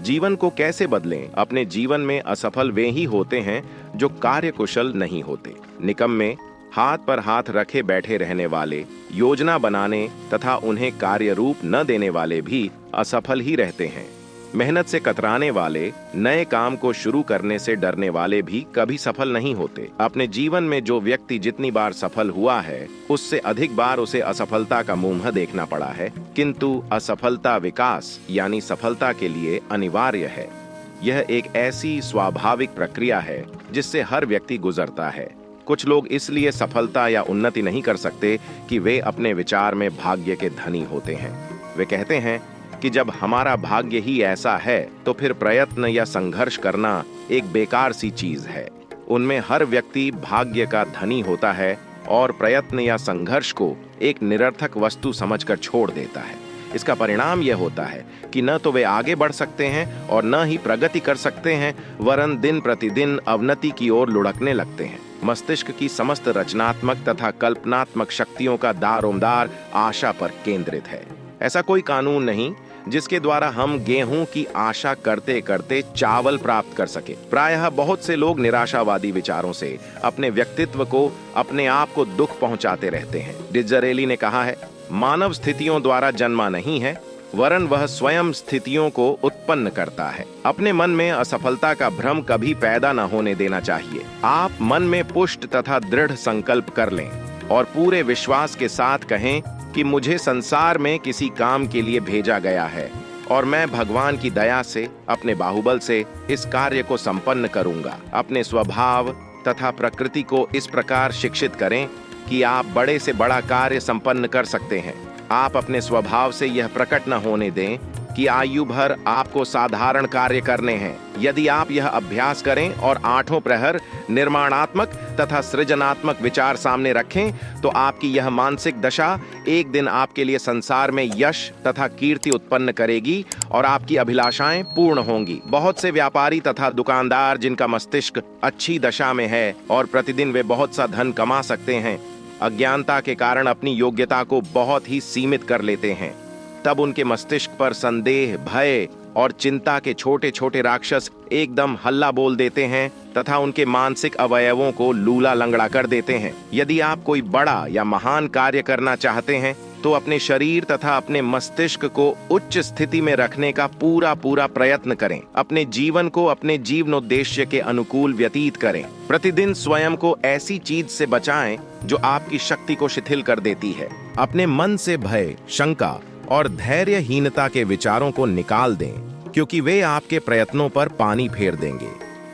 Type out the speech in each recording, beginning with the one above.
जीवन को कैसे बदलें? अपने जीवन में असफल वे ही होते हैं जो कार्यकुशल नहीं होते। निकम्मे, हाथ पर हाथ रखे बैठे रहने वाले, योजना बनाने तथा उन्हें कार्य रूप न देने वाले भी असफल ही रहते हैं। मेहनत से कतराने वाले, नए काम को शुरू करने से डरने वाले भी कभी सफल नहीं होते। अपने जीवन में जो व्यक्ति जितनी बार सफल हुआ है, उससे अधिक बार उसे असफलता का मुंह देखना पड़ा है, किंतु असफलता विकास यानी सफलता के लिए अनिवार्य है। यह एक ऐसी स्वाभाविक प्रक्रिया है जिससे हर व्यक्ति गुजरता है। कुछ लोग इसलिए सफलता या उन्नति नहीं कर सकते कि वे अपने विचार में भाग्य के धनी होते हैं। वे कहते हैं कि जब हमारा भाग्य ही ऐसा है तो फिर प्रयत्न या संघर्ष करना एक बेकार सी चीज है। उनमें हर व्यक्ति भाग्य का धनी होता है और प्रयत्न या संघर्ष को एक निरर्थक वस्तु समझकर छोड़ देता है। इसका परिणाम यह होता है कि न तो वे आगे बढ़ सकते हैं और न ही प्रगति कर सकते हैं, वरन दिन प्रतिदिन अवनति की ओर लुढ़कने लगते हैं। मस्तिष्क की समस्त रचनात्मक तथा कल्पनात्मक शक्तियों का दारोमदार आशा पर केंद्रित है। ऐसा कोई कानून नहीं जिसके द्वारा हम गेहूं की आशा करते करते चावल प्राप्त कर सके। प्रायः बहुत से लोग निराशावादी विचारों से अपने व्यक्तित्व को, अपने आप को दुख पहुंचाते रहते हैं। डिज़रेली ने कहा है, मानव स्थितियों द्वारा जन्मा नहीं है, वरन वह स्वयं स्थितियों को उत्पन्न करता है। अपने मन में असफलता का भ्रम कभी पैदा न होने देना चाहिए। आप मन में पुष्ट तथा दृढ़ संकल्प कर लें और पूरे विश्वास के साथ कहें कि मुझे संसार में किसी काम के लिए भेजा गया है और मैं भगवान की दया से, अपने बाहुबल से इस कार्य को संपन्न करूंगा। अपने स्वभाव तथा प्रकृति को इस प्रकार शिक्षित करें कि आप बड़े से बड़ा कार्य संपन्न कर सकते हैं। आप अपने स्वभाव से यह प्रकट न होने दें कि आयु भर आपको साधारण कार्य करने हैं। यदि आप यह अभ्यास करें और आठों प्रहर निर्माणात्मक तथा सृजनात्मक विचार सामने रखें, तो आपकी यह मानसिक दशा एक दिन आपके लिए संसार में यश तथा कीर्ति उत्पन्न करेगी और आपकी अभिलाषाएं पूर्ण होंगी। बहुत से व्यापारी तथा दुकानदार जिनका मस्तिष्क अच्छी दशा में है और प्रतिदिन वे बहुत सा धन कमा सकते हैं, अज्ञानता के कारण अपनी योग्यता को बहुत ही सीमित कर लेते हैं। तब उनके मस्तिष्क पर संदेह, भय और चिंता के छोटे छोटे राक्षस एकदम हल्ला बोल देते हैं तथा उनके मानसिक अवयवों को लूला लंगड़ा कर देते हैं। यदि आप कोई बड़ा या महान कार्य करना चाहते हैं तो अपने शरीर तथा अपने मस्तिष्क को उच्च स्थिति में रखने का पूरा प्रयत्न करें। अपने जीवन को अपने जीवनोद्देश्य के अनुकूल व्यतीत करें। प्रतिदिन स्वयं को ऐसी चीज से बचाएं जो आपकी शक्ति को शिथिल कर देती है। अपने मन से भय, शंका और धैर्यहीनता के विचारों को निकाल दें, क्योंकि वे आपके प्रयत्नों पर पानी फेर देंगे।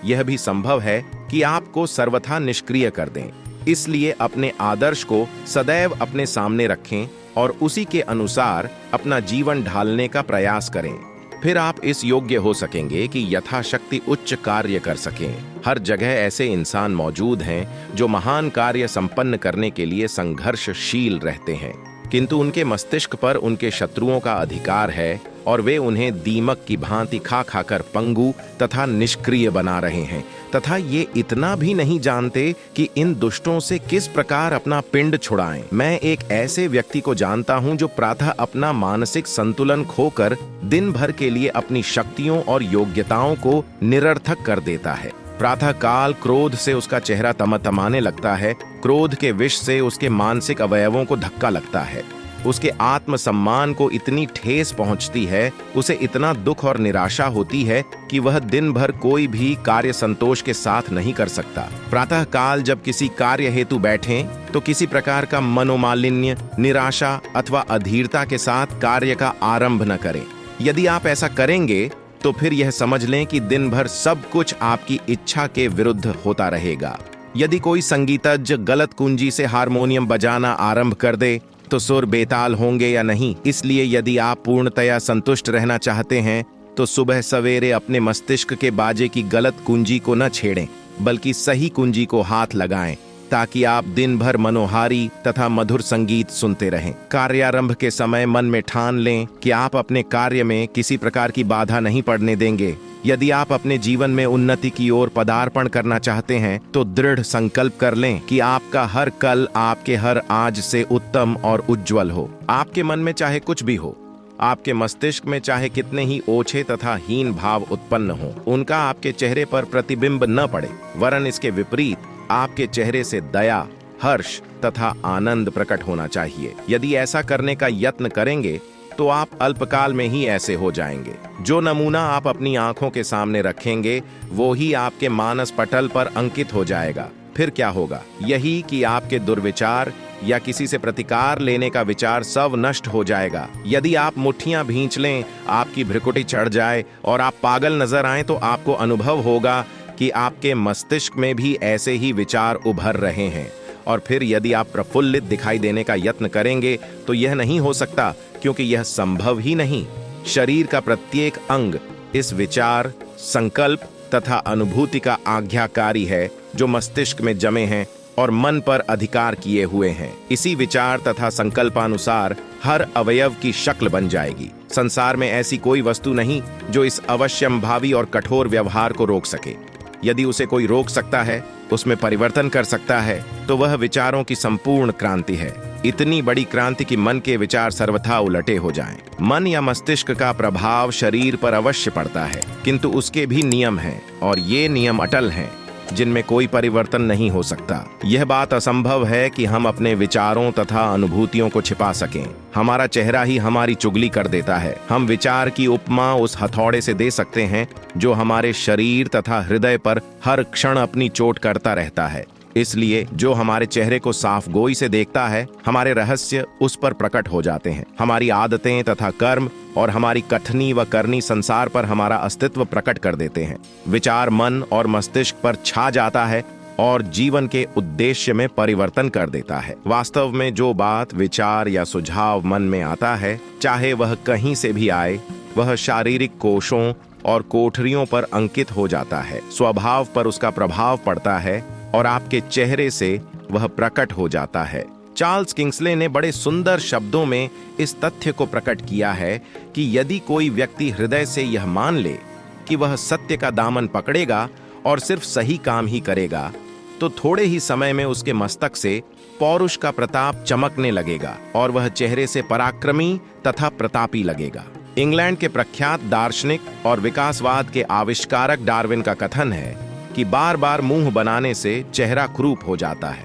यह भी संभव है कि आपको सर्वथा निष्क्रिय कर दें। इसलिए अपने आदर्श को सदैव अपने सामने रखें और उसी के अनुसार अपना जीवन ढालने का प्रयास करें। फिर आप इस योग्य हो सकेंगे कि यथाशक्ति उच्च कार्य कर सकें। हर जगह ऐसे इंसान मौजूद हैं जो महान कार्य संपन्न करने के लिए संघर्षशील रहते हैं, किंतु उनके मस्तिष्क पर उनके शत्रुओं का अधिकार है और वे उन्हें दीमक की भांति खा खाकर पंगु तथा निष्क्रिय बना रहे हैं, तथा ये इतना भी नहीं जानते कि इन दुष्टों से किस प्रकार अपना पिंड छुड़ाएं। मैं एक ऐसे व्यक्ति को जानता हूं जो प्रातः अपना मानसिक संतुलन खोकर दिन भर के लिए अपनी शक्तियों और योग्यताओं को निरर्थक कर देता है। प्रातः काल क्रोध से उसका चेहरा तमतमाने लगता है। क्रोध के विष से उसके मानसिक अवयवों को धक्का लगता है। उसके आत्मसम्मान को इतनी ठेस पहुंचती है, उसे इतना दुख और निराशा होती है कि वह दिन भर कोई भी कार्य संतोष के साथ नहीं कर सकता। प्रातः काल जब किसी कार्य हेतु बैठें तो किसी प्रकार का मनोमालिन्य, निराशा अथवा अधीरता के साथ कार्य का आरंभ न करें। यदि आप ऐसा करेंगे तो फिर यह समझ लें कि दिन भर सब कुछ आपकी इच्छा के विरुद्ध होता रहेगा। यदि कोई संगीतज्ञ गलत कुंजी से हारमोनियम बजाना आरंभ कर दे तो सुर बेताल होंगे या नहीं। इसलिए यदि आप पूर्णतया संतुष्ट रहना चाहते हैं तो सुबह सवेरे अपने मस्तिष्क के बाजे की गलत कुंजी को न छेड़ें, बल्कि सही कुंजी को हाथ लगाएं, ताकि आप दिन भर मनोहारी तथा मधुर संगीत सुनते रहें। कार्यारंभ के समय मन में ठान लें कि आप अपने कार्य में किसी प्रकार की बाधा नहीं पड़ने देंगे। यदि आप अपने जीवन में उन्नति की ओर पदार्पण करना चाहते हैं तो दृढ़ संकल्प कर लें कि आपका हर कल आपके हर आज से उत्तम और उज्जवल हो। आपके मन में चाहे कुछ भी हो, आपके मस्तिष्क में चाहे कितने ही ओछे तथा हीन भाव उत्पन्न हो, उनका आपके चेहरे पर प्रतिबिंब न पड़े, वरन इसके विपरीत आपके चेहरे से दया, हर्ष तथा आनंद प्रकट होना चाहिए। यदि ऐसा करने का यत्न करेंगे तो आप अल्पकाल में ही ऐसे हो जाएंगे। जो नमूना आप अपनी आंखों के सामने रखेंगे वो ही आपके मानस पटल पर अंकित हो जाएगा। फिर क्या होगा? यही कि आपके दुर्विचार या किसी से प्रतिकार लेने का विचार सब नष्ट हो जाएगा। यदि आप मुट्ठियां भींच लें, आपकी भ्रिकुटी चढ़ जाए और आप पागल नजर आएं, तो आपको अनुभव होगा कि आपके मस्तिष्क में भी ऐसे ही विचार उभर रहे हैं। और फिर यदि आप प्रफुल्लित दिखाई देने का यत्न करेंगे तो यह नहीं हो सकता, क्योंकि यह संभव ही नहीं। शरीर का प्रत्येक अंग इस विचार, संकल्प तथा अनुभूति का आज्ञाकारी है जो मस्तिष्क में जमे हैं और मन पर अधिकार किए हुए हैं। इसी विचार तथा संकल्पानुसार हर अवयव की शक्ल बन जाएगी। संसार में ऐसी कोई वस्तु नहीं जो इस अवश्यंभावी और कठोर व्यवहार को रोक सके। यदि उसे कोई रोक सकता है, उसमें परिवर्तन कर सकता है, तो वह विचारों की संपूर्ण क्रांति है। इतनी बड़ी क्रांति कि मन के विचार सर्वथा उलटे हो जाएं। मन या मस्तिष्क का प्रभाव शरीर पर अवश्य पड़ता है, किंतु उसके भी नियम हैं और ये नियम अटल हैं, जिनमें कोई परिवर्तन नहीं हो सकता। यह बात असंभव है कि हम अपने विचारों तथा अनुभूतियों को छिपा सकें। हमारा चेहरा ही हमारी चुगली कर देता है। हम विचार की उपमा उस हथौड़े से दे सकते हैं जो हमारे शरीर तथा हृदय पर हर क्षण अपनी चोट करता रहता है। इसलिए जो हमारे चेहरे को साफ गोई से देखता है, हमारे रहस्य उस पर प्रकट हो जाते हैं। हमारी आदतें तथा कर्म और हमारी कथनी व करनी संसार पर हमारा अस्तित्व प्रकट कर देते हैं। विचार मन और मस्तिष्क पर छा जाता है और जीवन के उद्देश्य में परिवर्तन कर देता है। वास्तव में जो बात, विचार या सुझाव मन में आता है, चाहे वह कहीं से भी आए, वह शारीरिक कोशों और कोठरियों पर अंकित हो जाता है। स्वभाव पर उसका प्रभाव पड़ता है और आपके चेहरे से वह प्रकट हो जाता है। चार्ल्स किंग्सले ने बड़े सुंदर शब्दों में इस तथ्य को प्रकट किया है कि यदि कोई व्यक्ति हृदय से यह मान ले कि वह सत्य का दामन पकड़ेगा और सिर्फ सही काम ही करेगा, तो थोड़े ही समय में उसके मस्तक से पौरुष का प्रताप चमकने लगेगा और वह चेहरे से पराक्रमी तथा प्रतापी लगेगा। इंग्लैंड के प्रख्यात दार्शनिक और विकासवाद के आविष्कारक डार्विन का कथन है कि बार बार मुंह बनाने से चेहरा क्रूप हो जाता है,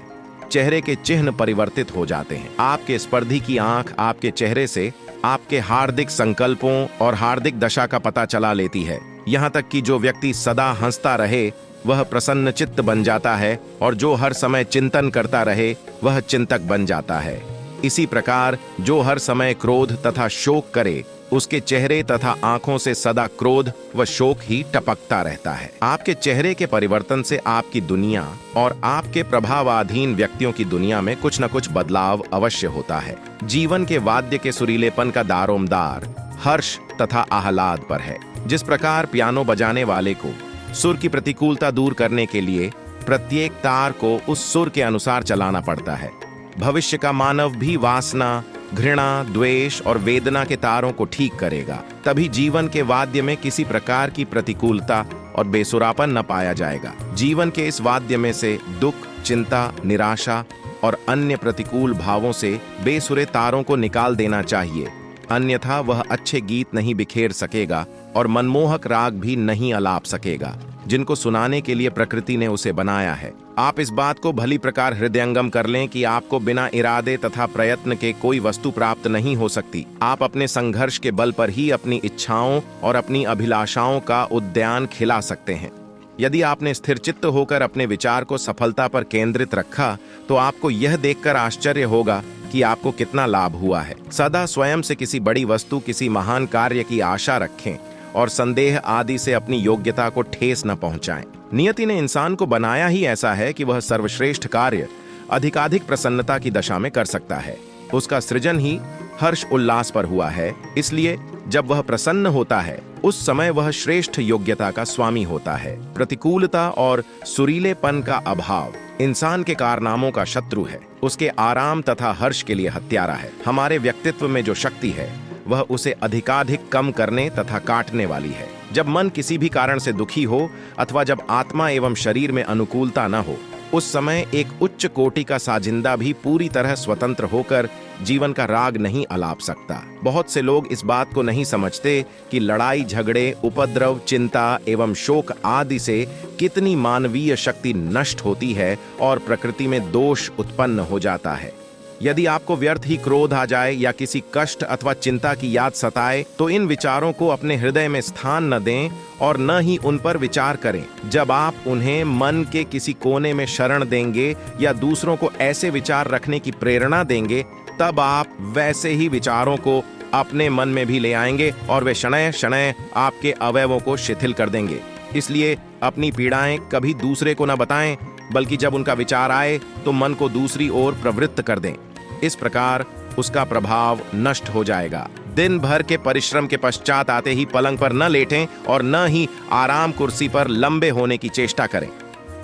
चेहरे के चिन्ह परिवर्तित हो जाते हैं। आपके स्पर्धी की आंख आपके चेहरे से आपके हार्दिक संकल्पों और हार्दिक दशा का पता चला लेती है। यहाँ तक कि जो व्यक्ति सदा हंसता रहे वह प्रसन्न चित्त बन जाता है और जो हर समय चिंतन करता रहे वह चिंतक बन जाता है। इसी प्रकार जो हर समय क्रोध तथा शोक करे उसके चेहरे तथा आंखों से सदा क्रोध व शोक ही टपकता रहता है। आपके चेहरे के परिवर्तन से आपकी दुनिया और आपके प्रभावाधीन व्यक्तियों की दुनिया में कुछ न कुछ बदलाव अवश्य होता है। जीवन के वाद्य के सुरीलेपन का दारोमदार हर्ष तथा आह्लाद पर है। जिस प्रकार पियानो बजाने वाले को सुर की प्रतिकूलता दूर करने के लिए प्रत्येक तार को उस सुर के अनुसार चलाना पड़ता है, भविष्य का मानव भी वासना, घृणा, द्वेष और वेदना के तारों को ठीक करेगा। तभी जीवन के वाद्य में किसी प्रकार की प्रतिकूलता और बेसुरापन न पाया जाएगा। जीवन के इस वाद्य में से दुख, चिंता, निराशा और अन्य प्रतिकूल भावों से बेसुरे तारों को निकाल देना चाहिए, अन्यथा वह अच्छे गीत नहीं बिखेर सकेगा और मनमोहक राग भी नहीं अलाप सकेगा जिनको सुनाने के लिए प्रकृति ने उसे बनाया है। आप इस बात को भली प्रकार हृदयंगम कर लें कि आपको बिना इरादे तथा प्रयत्न के कोई वस्तु प्राप्त नहीं हो सकती। आप अपने संघर्ष के बल पर ही अपनी इच्छाओं और अपनी अभिलाषाओं का उद्यान खिला सकते हैं। यदि आपने स्थिरचित्त होकर अपने विचार को सफलता पर केंद्रित रखा तो आपको यह देखकर आश्चर्य होगा कि आपको कितना लाभ हुआ है। सदा स्वयं से किसी बड़ी वस्तु, किसी महान कार्य की आशा रखें और संदेह आदि से अपनी योग्यता को ठेस न पहुंचाएं। नियति ने इंसान को बनाया ही ऐसा है कि वह सर्वश्रेष्ठ कार्य अधिकाधिक प्रसन्नता की दशा में कर सकता है। उसका सृजन ही हर्ष उल्लास पर हुआ है, इसलिए जब वह प्रसन्न होता है उस समय वह श्रेष्ठ योग्यता का स्वामी होता है। प्रतिकूलता और सुरीलेपन का अभाव इंसान के कारनामों का शत्रु है, उसके आराम तथा हर्ष के लिए हत्यारा है। हमारे व्यक्तित्व में जो शक्ति है वह उसे अधिकाधिक कम करने तथा काटने वाली है। जब मन किसी भी कारण से दुखी हो अथवा जब आत्मा एवं शरीर में अनुकूलता न हो उस समय एक उच्च कोटि का साजिंदा भी पूरी तरह स्वतंत्र होकर जीवन का राग नहीं अलाप सकता। बहुत से लोग इस बात को नहीं समझते कि लड़ाई झगड़े, उपद्रव, चिंता एवं शोक आदि से कितनी मानवीय शक्ति नष्ट होती है और प्रकृति में दोष उत्पन्न हो जाता है। यदि आपको व्यर्थ ही क्रोध आ जाए या किसी कष्ट अथवा चिंता की याद सताए, तो इन विचारों को अपने हृदय में स्थान न दें और न ही उन पर विचार करें। जब आप उन्हें मन के किसी कोने में शरण देंगे या दूसरों को ऐसे विचार रखने की प्रेरणा देंगे, तब आप वैसे ही विचारों को अपने मन में भी ले आएंगे और वे शनय शनय आपके अवयवों को शिथिल कर देंगे। इसलिए अपनी पीड़ाएं कभी दूसरे को न बताएं, बल्कि जब उनका विचार आए तो मन को दूसरी ओर प्रवृत्त कर दें। इस प्रकार उसका प्रभाव नष्ट हो जाएगा। दिन भर के परिश्रम के पश्चात आते ही पलंग पर न लेटें और न ही आराम कुर्सी पर लंबे होने की चेष्टा करें।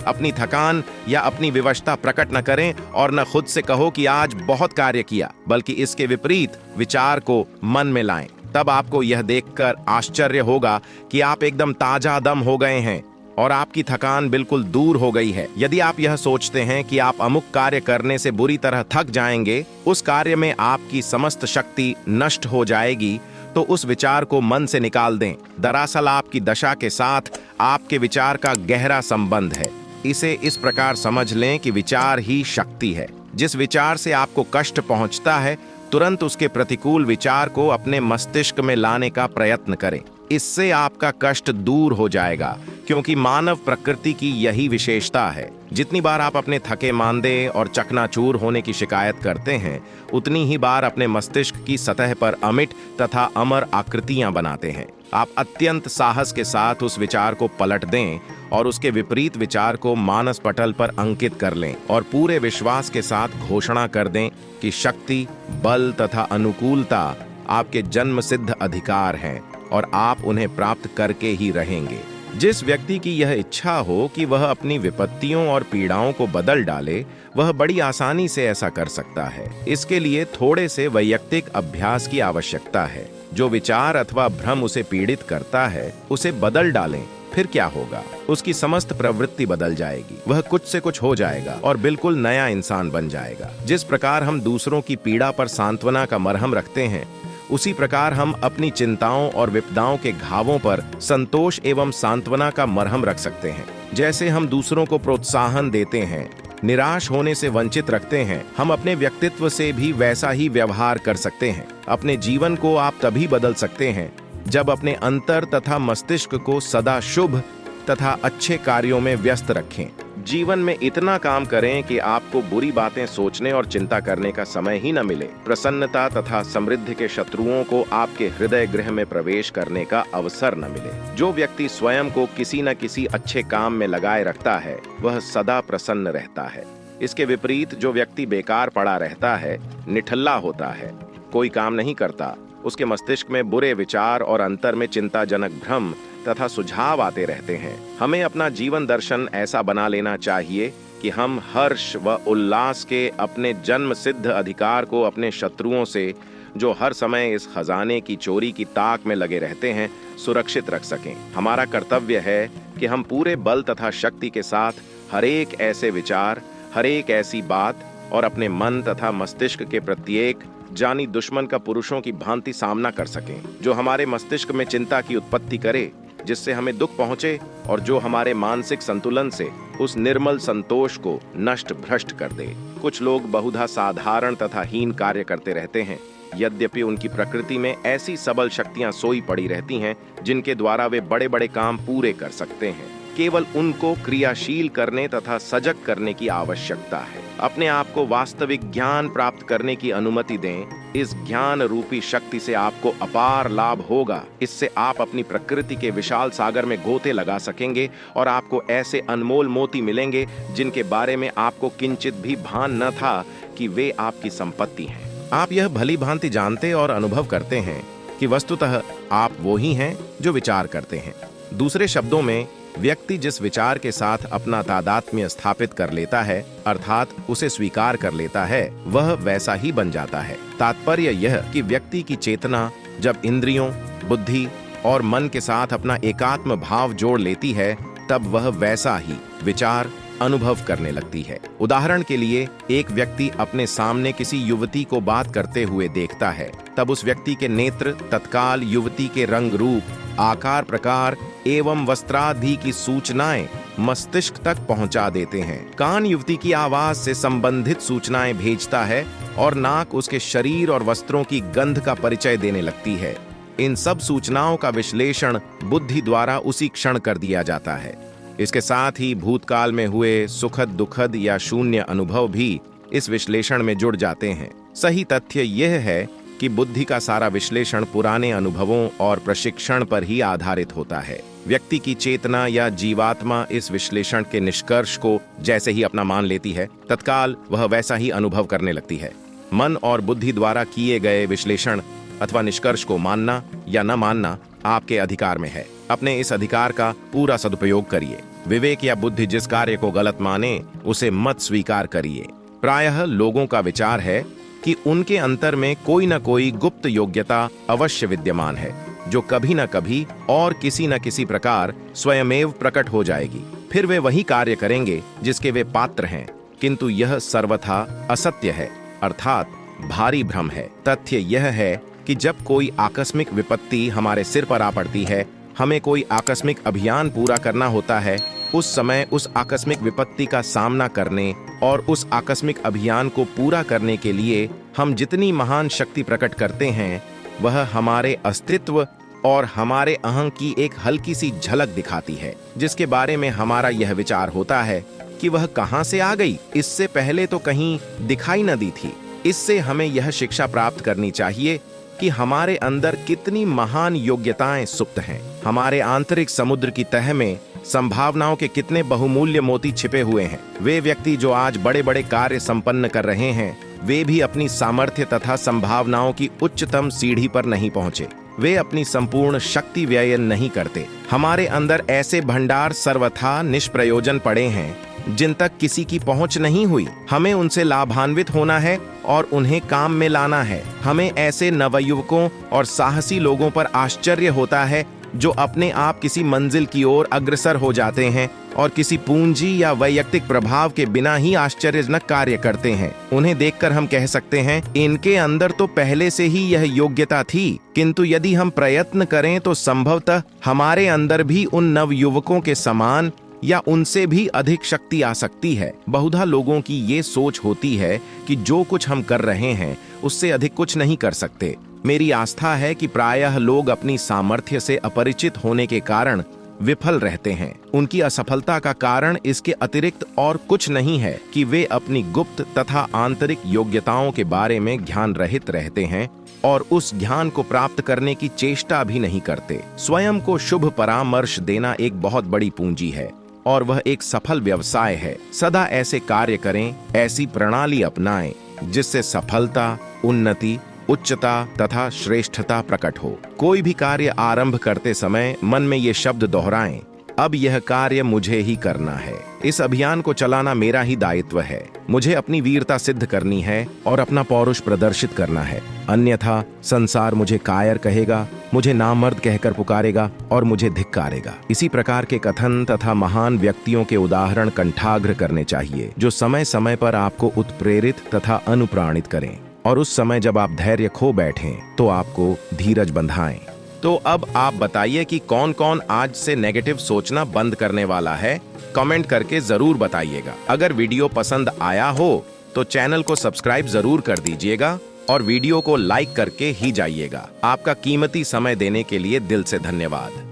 अपनी थकान या अपनी विवशता प्रकट न करें और न खुद से कहो कि आज बहुत कार्य किया, बल्कि इसके विपरीत विचार को मन में लाएं। तब आपको यह देखकर आश्चर्य होगा कि आप एकदम ताजा दम हो गए हैं और आपकी थकान बिल्कुल दूर हो गई है। यदि आप यह सोचते हैं कि आप अमुक कार्य करने से बुरी तरह थक जाएंगे, उस कार्य में आपकी समस्त शक्ति नष्ट हो जाएगी, तो उस विचार को मन से निकाल दें। दरअसल आपकी दशा के साथ आपके विचार का गहरा संबंध है। इसे इस प्रकार समझ लें कि विचार ही शक्ति है। जिस विचार से आपको कष्ट पहुंचता है, तुरंत उसके प्रतिकूल विचार को अपने मस्तिष्क में लाने का प्रयत्न करें। इससे आपका कष्ट दूर हो जाएगा, क्योंकि मानव प्रकृति की यही विशेषता है। जितनी बार आप अपने थके मांदे और चकनाचूर होने की शिकायत करते हैं, उतनी ही बार अपने मस्तिष्क की सतह पर अमिट तथा अमर आकृतियां बनाते हैं। आप अत्यंत साहस के साथ उस विचार को पलट दें और उसके विपरीत विचार को मानस पटल पर अंकित कर लें और पूरे विश्वास के साथ घोषणा कर दें कि शक्ति, बल तथा अनुकूलता आपके जन्म सिद्ध अधिकार हैं और आप उन्हें प्राप्त करके ही रहेंगे। जिस व्यक्ति की यह इच्छा हो कि वह अपनी विपत्तियों और पीड़ाओं को बदल डाले, वह बड़ी आसानी से ऐसा कर सकता है। इसके लिए थोड़े से वैयक्तिक अभ्यास की आवश्यकता है। जो विचार अथवा भ्रम उसे पीड़ित करता है, उसे बदल डालें। फिर क्या होगा? उसकी समस्त प्रवृत्ति बदल जाएगी। वह कुछ से कुछ हो जाएगा और बिल्कुल नया इंसान बन जाएगा। जिस प्रकार हम दूसरों की पीड़ा पर सांत्वना का मरहम रखते हैं, उसी प्रकार हम अपनी चिंताओं और विपदाओं के घावों पर संतोष एवं सांत्वना का मरहम रख सकते हैं। जैसे हम दूसरों को प्रोत्साहन देते हैं, निराश होने से वंचित रखते हैं, हम अपने व्यक्तित्व से भी वैसा ही व्यवहार कर सकते हैं। अपने जीवन को आप तभी बदल सकते हैं जब अपने अंतर तथा मस्तिष्क को सदा शुभ तथा अच्छे कार्यों में व्यस्त रखें। जीवन में इतना काम करें कि आपको बुरी बातें सोचने और चिंता करने का समय ही न मिले। प्रसन्नता तथा समृद्धि के शत्रुओं को आपके हृदय गृह में प्रवेश करने का अवसर न मिले। जो व्यक्ति स्वयं को किसी न किसी अच्छे काम में लगाए रखता है, वह सदा प्रसन्न रहता है। इसके विपरीत जो व्यक्ति बेकार पड़ा रहता है, निठल्ला होता है, कोई काम नहीं करता, उसके मस्तिष्क में बुरे विचार और अंतर में चिंताजनक भ्रम तथा सुझाव आते रहते हैं। हमें अपना जीवन दर्शन ऐसा बना लेना चाहिए कि हम हर्ष व उल्लास के अपने जन्म सिद्ध अधिकार को अपने शत्रुओं से, जो हर समय इस खजाने की चोरी की ताक में लगे रहते हैं, सुरक्षित रख सकें। हमारा कर्तव्य है कि हम पूरे बल तथा शक्ति के साथ हर एक ऐसे विचार, हर एक ऐसी बात और अपने मन तथा मस्तिष्क के प्रत्येक जानी दुश्मन का पुरुषों की भांति सामना कर सकें, जो हमारे मस्तिष्क में चिंता की उत्पत्ति करे, जिससे हमें दुख पहुंचे और जो हमारे मानसिक संतुलन से उस निर्मल संतोष को नष्ट भ्रष्ट कर दे। कुछ लोग बहुधा साधारण तथा हीन कार्य करते रहते हैं, यद्यपि उनकी प्रकृति में ऐसी सबल शक्तियां सोई पड़ी रहती हैं जिनके द्वारा वे बड़े बड़े काम पूरे कर सकते हैं। केवल उनको क्रियाशील करने तथा सजग करने की आवश्यकता है। अपने आप को वास्तविक ज्ञान प्राप्त करने की अनुमति दें। इस ज्ञान रूपी शक्ति से आपको अपार लाभ होगा। इससे आप अपनी प्रकृति के विशाल सागर में गोते लगा सकेंगे और आपको ऐसे अनमोल मोती मिलेंगे जिनके बारे में आपको किंचित भी भान न था कि वे आपकी संपत्ति हैं। आप यह भली भांति जानते और अनुभव करते हैं कि वस्तुतः आप वो ही हैं जो विचार करते हैं। दूसरे शब्दों में, व्यक्ति जिस विचार के साथ अपना तादात्म्य स्थापित कर लेता है, अर्थात उसे स्वीकार कर लेता है, वह वैसा ही बन जाता है। तात्पर्य यह कि व्यक्ति की चेतना जब इंद्रियों, बुद्धि और मन के साथ अपना एकात्म भाव जोड़ लेती है, तब वह वैसा ही विचार, अनुभव करने लगती है। उदाहरण के लिए, एक व्यक्ति अपने सामने किसी युवती को बात करते हुए देखता है, तब उस व्यक्ति के नेत्र तत्काल युवती के रंग रूप, आकार प्रकार एवं वस्त्रादि की सूचनाएं मस्तिष्क तक पहुंचा देते हैं। कान युवती की आवाज से संबंधित सूचनाएं भेजता है और नाक उसके शरीर और वस्त्रों की गंध का परिचय देने लगती है। इन सब सूचनाओं का विश्लेषण बुद्धि द्वारा उसी क्षण कर दिया जाता है। इसके साथ ही भूतकाल में हुए सुखद, दुखद या शून्य अनुभव भी इस विश्लेषण में जुड़ जाते हैं। सही तथ्य यह है कि बुद्धि का सारा विश्लेषण पुराने अनुभवों और प्रशिक्षण पर ही आधारित होता है। व्यक्ति की चेतना या जीवात्मा इस विश्लेषण के निष्कर्ष को जैसे ही अपना मान लेती है, तत्काल वह वैसा ही अनुभव करने लगती है। मन और बुद्धि द्वारा किए गए विश्लेषण अथवा निष्कर्ष को मानना या न मानना आपके अधिकार में है। अपने इस अधिकार का पूरा सदुपयोग करिए। विवेक या बुद्धि जिस कार्य को गलत माने, उसे मत स्वीकार करिए। प्रायः लोगों का विचार है कि उनके अंतर में कोई न कोई गुप्त योग्यता अवश्य विद्यमान है, जो कभी न कभी और किसी न किसी प्रकार स्वयमेव प्रकट हो जाएगी। फिर वे वही कार्य करेंगे जिसके वे पात्र हैं, किंतु यह सर्वथा असत्य है, अर्थात भारी भ्रम है। तथ्य यह है कि जब कोई आकस्मिक विपत्ति हमारे सिर पर आ पड़ती है, हमें कोई आकस्मिक अभियान पूरा करना होता है, उस समय उस आकस्मिक विपत्ति का सामना करने और उस आकस्मिक अभियान को पूरा करने के लिए हम जितनी महान शक्ति प्रकट करते हैं, वह हमारे अस्तित्व और हमारे अहं की एक हल्की सी झलक दिखाती है, जिसके बारे में हमारा यह विचार होता है कि वह कहां से आ गई, इससे पहले तो कहीं दिखाई न दी थी। इससे हमें यह शिक्षा प्राप्त करनी चाहिए कि हमारे अंदर कितनी महान योग्यताएं सुप्त हैं। हमारे आंतरिक समुद्र की तह में संभावनाओं के कितने बहुमूल्य मोती छिपे हुए हैं। वे व्यक्ति जो आज बड़े बड़े कार्य संपन्न कर रहे हैं, वे भी अपनी सामर्थ्य तथा संभावनाओं की उच्चतम सीढ़ी पर नहीं पहुंचे। वे अपनी संपूर्ण शक्ति व्यय नहीं करते। हमारे अंदर ऐसे भंडार सर्वथा निष्प्रयोजन पड़े हैं जिन तक किसी की पहुंच नहीं हुई। हमें उनसे लाभान्वित होना है और उन्हें काम में लाना है। हमें ऐसे नवयुवकों और साहसी लोगों पर आश्चर्य होता है जो अपने आप किसी मंजिल की ओर अग्रसर हो जाते हैं और किसी पूंजी या वैयक्तिक प्रभाव के बिना ही आश्चर्यजनक कार्य करते हैं। उन्हें देखकर हम कह सकते हैं, इनके अंदर तो पहले से ही यह योग्यता थी, किंतु यदि हम प्रयत्न करें तो संभवतः हमारे अंदर भी उन नवयुवकों के समान या उनसे भी अधिक शक्ति आ सकती है। बहुधा लोगों की ये सोच होती है कि जो कुछ हम कर रहे हैं उससे अधिक कुछ नहीं कर सकते। मेरी आस्था है कि प्रायः लोग अपनी सामर्थ्य से अपरिचित होने के कारण विफल रहते हैं। उनकी असफलता का कारण इसके अतिरिक्त और कुछ नहीं है कि वे अपनी गुप्त तथा आंतरिक योग्यताओं के बारे में ज्ञान रहित रहते हैं और उस ज्ञान को प्राप्त करने की चेष्टा भी नहीं करते। स्वयं को शुभ परामर्श देना एक बहुत बड़ी पूंजी है और वह एक सफल व्यवसाय है। सदा ऐसे कार्य करें, ऐसी प्रणाली अपनाएं जिससे सफलता, उन्नति, उच्चता तथा श्रेष्ठता प्रकट हो। कोई भी कार्य आरंभ करते समय मन में ये शब्द दोहराएं, अब यह कार्य मुझे ही करना है। इस अभियान को चलाना मेरा ही दायित्व है। मुझे अपनी वीरता सिद्ध करनी है और अपना पौरुष प्रदर्शित करना है, अन्यथा संसार मुझे कायर कहेगा, मुझे नामर्द कहकर पुकारेगा और मुझे धिक्कारेगा। इसी प्रकार के कथन तथा महान व्यक्तियों के उदाहरण कंठाग्र करने चाहिए, जो समय समय पर आपको उत्प्रेरित तथा अनुप्राणित करें, और उस समय जब आप धैर्य खो बैठें तो आपको धीरज बंधाएं। तो अब आप बताइए कि कौन कौन आज से नेगेटिव सोचना बंद करने वाला है। कमेंट करके जरूर बताइएगा। अगर वीडियो पसंद आया हो तो चैनल को सब्सक्राइब जरूर कर दीजिएगा और वीडियो को लाइक करके ही जाइएगा। आपका कीमती समय देने के लिए दिल से धन्यवाद।